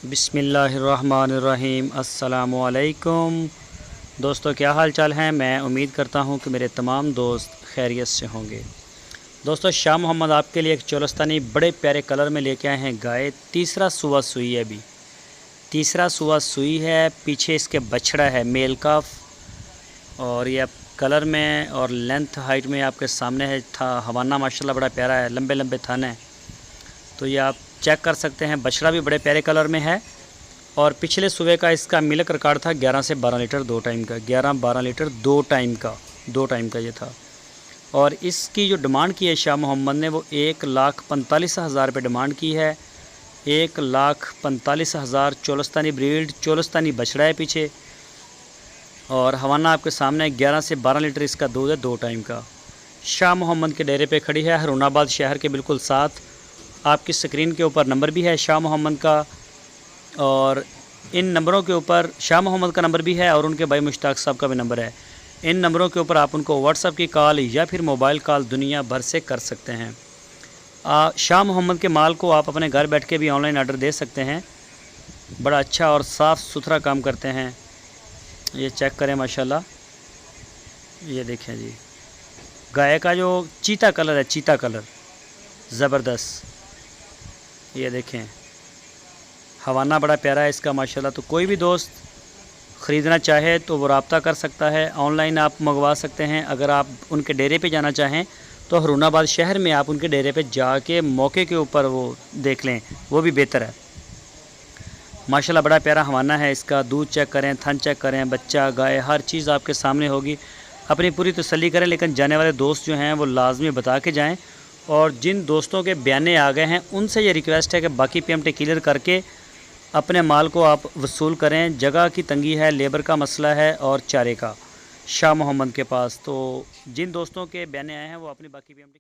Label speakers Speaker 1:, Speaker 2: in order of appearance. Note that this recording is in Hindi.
Speaker 1: बिस्मिल्लाहिर्रहमानिर्रहीम। अस्सलामुअलैकुम दोस्तों, क्या हाल चाल हैं। मैं उम्मीद करता हूं कि मेरे तमाम दोस्त खैरियत से होंगे। दोस्तों, शाह मोहम्मद आपके लिए एक चोलस्तानी बड़े प्यारे कलर में लेके आए हैं गाय। तीसरा सुआ सुई है, अभी तीसरा सुआ सुई है। पीछे इसके बछड़ा है मेल काफ, और ये कलर में और लेंथ हाइट में आपके सामने है। था हवाना माशाल्लाह बड़ा प्यारा है, लंबे लंबे थन है, तो ये आप चेक कर सकते हैं। बछड़ा भी बड़े प्यारे कलर में है। और पिछले सुबह का इसका मिल्क रिकॉर्ड था 11 से 12 लीटर 2 टाइम का, 11-12 लीटर 2 टाइम का ये था। और इसकी जो डिमांड की है शाह मोहम्मद ने, वो 1,45,000 रुपये डिमांड की है। 1,45,000 चोलस्तानी ब्रीड, चोलस्तानी बछड़ा है पीछे। और हवाना आपके सामने 11 से 12 लीटर इसका दूध है 2 टाइम का। शाह मोहम्मद के डेरे पे खड़ी है, हरूनाबाद शहर के बिल्कुल साथ। आपकी स्क्रीन के ऊपर नंबर भी है शाह मोहम्मद का, और इन नंबरों के ऊपर शाह मोहम्मद का नंबर भी है और उनके भाई मुश्ताक साहब का भी नंबर है। इन नंबरों के ऊपर आप उनको व्हाट्सएप की कॉल या फिर मोबाइल कॉल दुनिया भर से कर सकते हैं। शाह मोहम्मद के माल को आप अपने घर बैठ के भी ऑनलाइन ऑर्डर दे सकते हैं। बड़ा अच्छा और साफ़ सुथरा काम करते हैं। ये चेक करें माशाल्लाह, ये देखें जी, गाय का जो चीता कलर है, चीता कलर ज़बरदस्त। ये देखें, हवाना बड़ा प्यारा है इसका माशाल्लाह। तो कोई भी दोस्त ख़रीदना चाहे तो वो रब्ता कर सकता है, ऑनलाइन आप मंगवा सकते हैं। अगर आप उनके डेरे पे जाना चाहें तो हरूनाबाद शहर में आप उनके डेरे पे जाके मौके के ऊपर वो देख लें, वो भी बेहतर है। माशाल्लाह बड़ा प्यारा हवाना है इसका। दूध चेक करें, थन चेक करें, बच्चा गाय हर चीज़ आपके सामने होगी। अपनी पूरी तसल्ली करें, लेकिन जाने वाले दोस्त जो हैं वो लाजमी बता के जाएँ। और जिन दोस्तों के बयाने आ गए हैं उनसे ये रिक्वेस्ट है कि बाकी पेमेंट क्लियर करके अपने माल को आप वसूल करें। जगह की तंगी है, लेबर का मसला है और चारे का शाह मोहम्मद के पास। तो जिन दोस्तों के बयाने आए हैं वो अपनी बाकी पेमेंट